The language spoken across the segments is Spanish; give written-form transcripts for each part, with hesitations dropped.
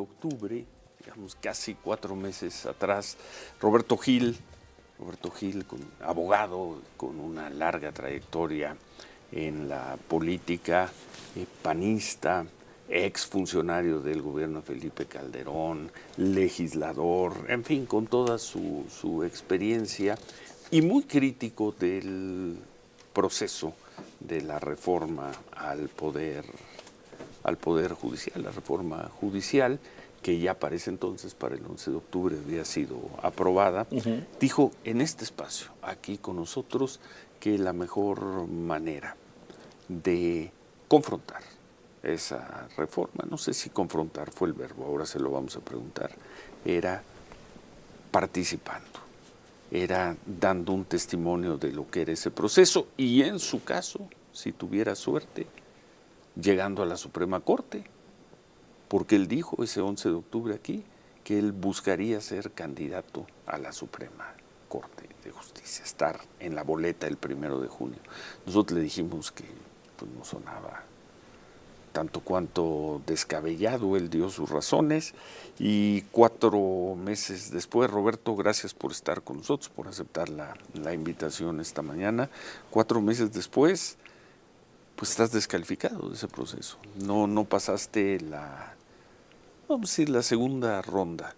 octubre, digamos casi 4 meses atrás, Roberto Gil, abogado con una larga trayectoria en la política, panista, exfuncionario del gobierno de Felipe Calderón, legislador, en fin, con toda su experiencia y muy crítico del proceso de la reforma al poder judicial, la reforma judicial, que ya para ese entonces, para el 11 de octubre, había sido aprobada, dijo en este espacio, aquí con nosotros, que la mejor manera de confrontar esa reforma, no sé si confrontar fue el verbo, ahora se lo vamos a preguntar, era participando, era dando un testimonio de lo que era ese proceso y en su caso, si tuviera suerte, llegando a la Suprema Corte, porque él dijo ese 11 de octubre aquí que él buscaría ser candidato a la Suprema Corte de Justicia, estar en la boleta el 1 de junio. Nosotros le dijimos que pues, no sonaba tanto cuanto descabellado, él dio sus razones y 4 meses después, Roberto, gracias por estar con nosotros, por aceptar la invitación esta mañana. 4 meses después, pues estás descalificado de ese proceso. No pasaste vamos a decir, la segunda ronda.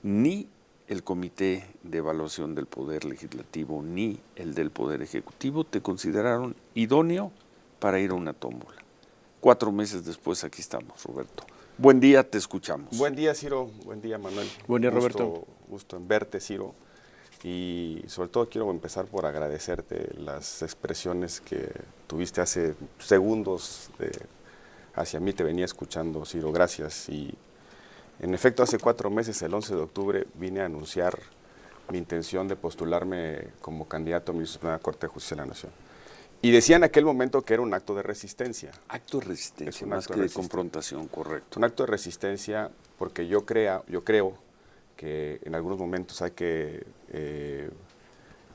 Ni el Comité de Evaluación del Poder Legislativo ni el del Poder Ejecutivo te consideraron idóneo para ir a una tómbola. 4 meses después aquí estamos, Roberto. Buen día, te escuchamos. Buen día, Ciro. Buen día, Manuel. Buen día, Roberto. Gusto en verte, Ciro. Y sobre todo quiero empezar por agradecerte las expresiones que tuviste hace segundos hacia mí. Te venía escuchando, Ciro. Gracias. Y en efecto, hace 4 meses, el 11 de octubre, vine a anunciar mi intención de postularme como candidato a mi Suprema Corte de Justicia de la Nación. Y decía en aquel momento que era un acto de resistencia. Acto de resistencia, más que de confrontación, correcto. Un acto de resistencia porque yo creo que en algunos momentos hay que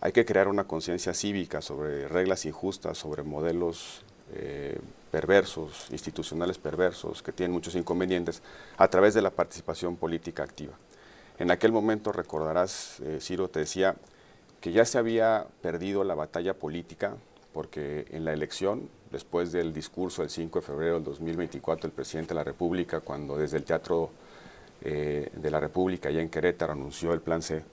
crear una conciencia cívica sobre reglas injustas, sobre modelos perversos, institucionales perversos, que tienen muchos inconvenientes, a través de la participación política activa. En aquel momento, recordarás, Ciro, te decía que ya se había perdido la batalla política, porque en la elección, después del discurso del 5 de febrero del 2024 del presidente de la República, cuando desde el Teatro de la República, allá en Querétaro, anunció el Plan C,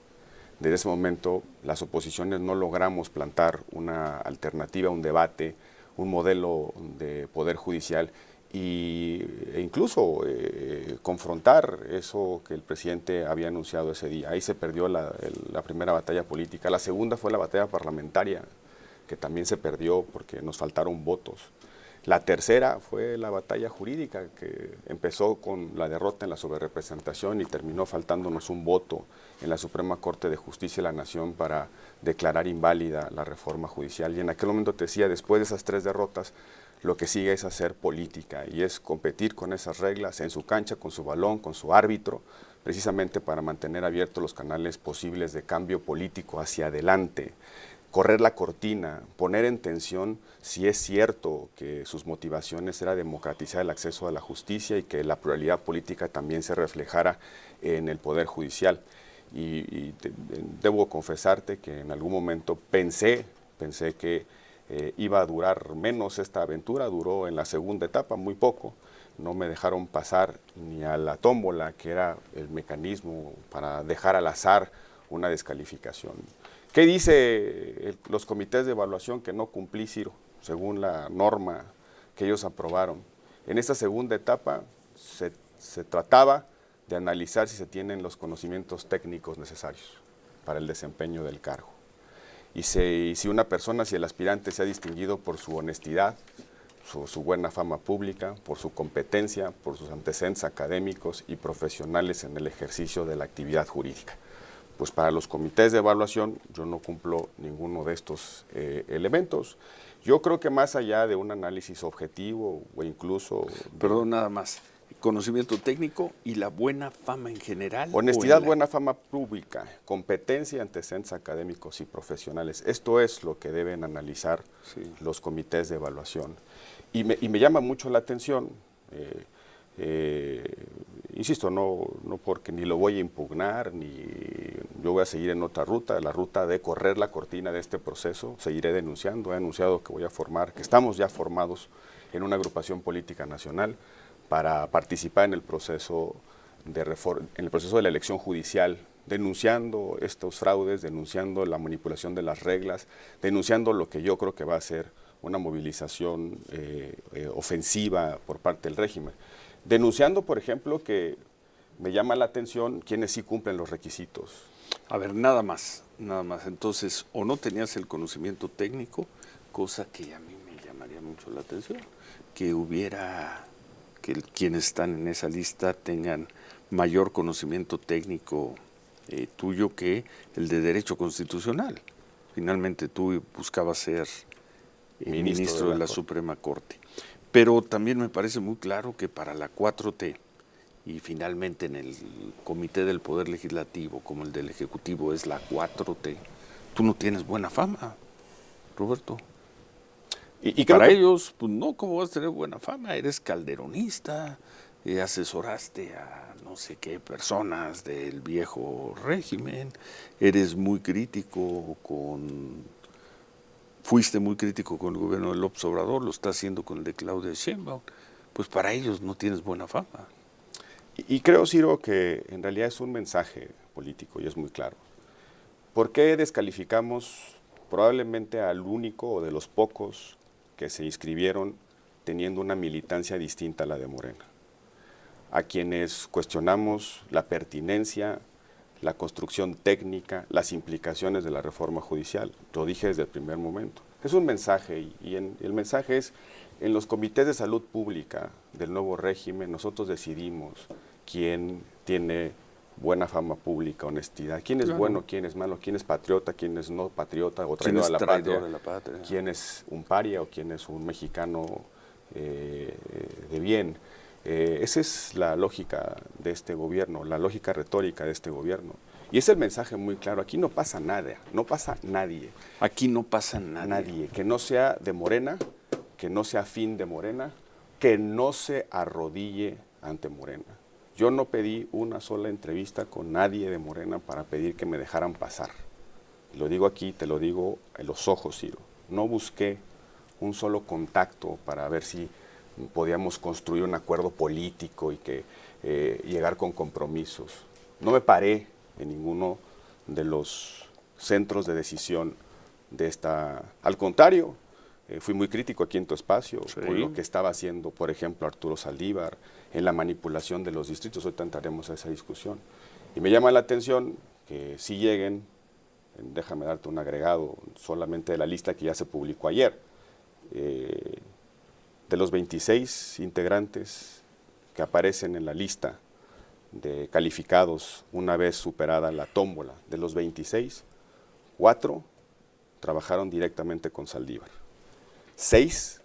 desde ese momento las oposiciones no logramos plantar una alternativa, un debate, un modelo de poder judicial e incluso confrontar eso que el presidente había anunciado ese día. Ahí se perdió la primera batalla política. La segunda fue la batalla parlamentaria, que también se perdió porque nos faltaron votos. La tercera fue la batalla jurídica, que empezó con la derrota en la sobrerepresentación y terminó faltándonos un voto en la Suprema Corte de Justicia de la Nación para declarar inválida la reforma judicial. Y en aquel momento te decía, después de esas 3 derrotas, lo que sigue es hacer política y es competir con esas reglas en su cancha, con su balón, con su árbitro, precisamente para mantener abiertos los canales posibles de cambio político hacia adelante. Correr la cortina, poner en tensión si es cierto que sus motivaciones era democratizar el acceso a la justicia y que la pluralidad política también se reflejara en el Poder Judicial. Debo confesarte que en algún momento pensé que iba a durar menos esta aventura, duró en la segunda etapa muy poco. No me dejaron pasar ni a la tómbola, que era el mecanismo para dejar al azar una descalificación. ¿Qué dice los comités de evaluación que no cumplí, Ciro, según la norma que ellos aprobaron? En esta segunda etapa se trataba de analizar si se tienen los conocimientos técnicos necesarios para el desempeño del cargo. Y si una persona, si el aspirante se ha distinguido por su honestidad, su buena fama pública, por su competencia, por sus antecedentes académicos y profesionales en el ejercicio de la actividad jurídica. Pues para los comités de evaluación yo no cumplo ninguno de estos elementos. Yo creo que más allá de un análisis objetivo o incluso... Perdón, nada más. Conocimiento técnico y la buena fama en general. Honestidad, buena fama pública, competencia y antecedentes académicos y profesionales. Esto es lo que deben analizar los comités de evaluación. Y me llama mucho la atención Insisto, no porque ni lo voy a impugnar, ni yo voy a seguir en otra ruta, la ruta de correr la cortina de este proceso, seguiré denunciando, he anunciado que voy a formar, que estamos ya formados en una agrupación política nacional para participar en el proceso de la elección judicial, denunciando estos fraudes, denunciando la manipulación de las reglas, denunciando lo que yo creo que va a ser una movilización ofensiva por parte del régimen. Denunciando, por ejemplo, que me llama la atención quienes sí cumplen los requisitos. A ver, nada más. Entonces, o no tenías el conocimiento técnico, cosa que a mí me llamaría mucho la atención, que quienes están en esa lista tengan mayor conocimiento técnico tuyo que el de Derecho Constitucional. Finalmente tú buscabas ser ministro de la Suprema Corte. Pero también me parece muy claro que para la 4T y finalmente en el Comité del Poder Legislativo, como el del Ejecutivo es la 4T, tú no tienes buena fama, Roberto. Y para ellos, pues no, ¿cómo vas a tener buena fama? Eres calderonista, asesoraste a no sé qué personas del viejo régimen, fuiste muy crítico con el gobierno de López Obrador, lo está haciendo con el de Claudia Sheinbaum, pues para ellos no tienes buena fama. Y creo, Ciro, que en realidad es un mensaje político y es muy claro. ¿Por qué descalificamos probablemente al único o de los pocos que se inscribieron teniendo una militancia distinta a la de Morena? A quienes cuestionamos la pertinencia, la construcción técnica, las implicaciones de la reforma judicial. Lo dije desde el primer momento. Es un mensaje y el mensaje es, en los comités de salud pública del nuevo régimen, nosotros decidimos quién tiene buena fama pública, honestidad, quién es bueno, quién es malo, quién es patriota, quién es no patriota o traidor a la patria, quién es un paria o quién es un mexicano de bien. Esa es la lógica de este gobierno, la lógica retórica de este gobierno. Y es el mensaje muy claro, aquí no pasa nada, no pasa nadie. Aquí no pasa nadie. Nadie, que no sea de Morena, que no sea afín de Morena, que no se arrodille ante Morena. Yo no pedí una sola entrevista con nadie de Morena para pedir que me dejaran pasar. Lo digo aquí, te lo digo en los ojos, Ciro. No busqué un solo contacto para ver si podíamos construir un acuerdo político y que llegar con compromisos. No me paré en ninguno de los centros de decisión de esta. Al contrario, fui muy crítico aquí en tu espacio por lo que estaba haciendo, por ejemplo, Arturo Saldívar en la manipulación de los distritos. Ahorita entraremos a esa discusión. Y me llama la atención que sí lleguen, déjame darte un agregado solamente de la lista que ya se publicó ayer. De los 26 integrantes que aparecen en la lista de calificados una vez superada la tómbola, de los 26, 4 trabajaron directamente con Saldívar. 6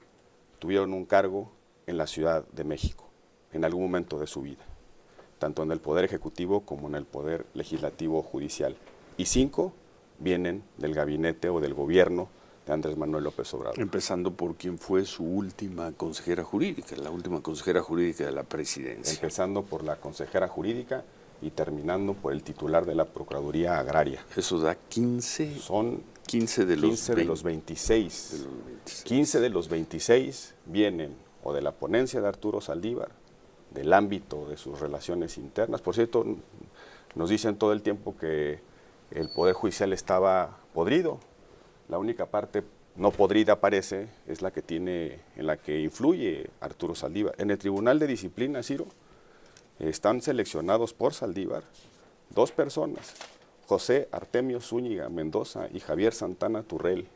tuvieron un cargo en la Ciudad de México, en algún momento de su vida, tanto en el Poder Ejecutivo como en el Poder Legislativo Judicial. Y 5 vienen del gabinete o del gobierno de Andrés Manuel López Obrador. Empezando por quien fue su última consejera jurídica, la última consejera jurídica de la presidencia. Empezando por la consejera jurídica y terminando por el titular de la Procuraduría Agraria. Eso da 15. Son 15 de los 26. 15 de los 26 vienen o de la ponencia de Arturo Saldívar, del ámbito de sus relaciones internas. Por cierto, nos dicen todo el tiempo que el Poder Judicial estaba podrido. La única parte no podrida, parece, es la que tiene, en la que influye Arturo Saldívar. En el Tribunal de Disciplina, Ciro, están seleccionados por Saldívar 2 personas, José Artemio Zúñiga Mendoza y Javier Santana Turrell.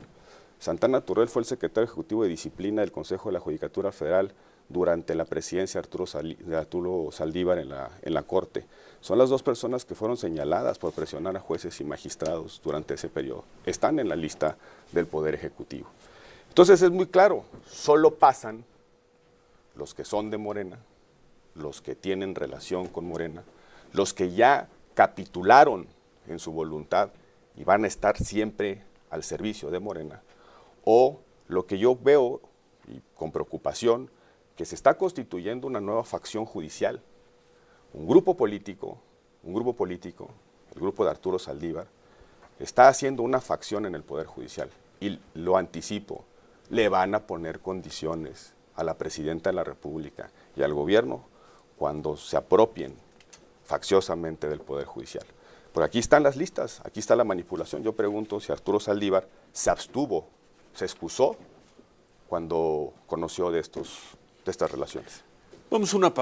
Santana Turrell fue el secretario ejecutivo de Disciplina del Consejo de la Judicatura Federal durante la presidencia de Arturo Saldívar en la Corte. Son las 2 personas que fueron señaladas por presionar a jueces y magistrados durante ese periodo. Están en la lista del Poder Ejecutivo. Entonces es muy claro, solo pasan los que son de Morena, los que tienen relación con Morena, los que ya capitularon en su voluntad y van a estar siempre al servicio de Morena, o lo que yo veo y con preocupación, que se está constituyendo una nueva facción judicial, un grupo político, el grupo de Arturo Saldívar, está haciendo una facción en el Poder Judicial. Y lo anticipo, le van a poner condiciones a la Presidenta de la República y al gobierno cuando se apropien facciosamente del Poder Judicial. Porque aquí están las listas, aquí está la manipulación. Yo pregunto si Arturo Saldívar se abstuvo, se excusó cuando conoció de estas relaciones. Vamos a una pausa.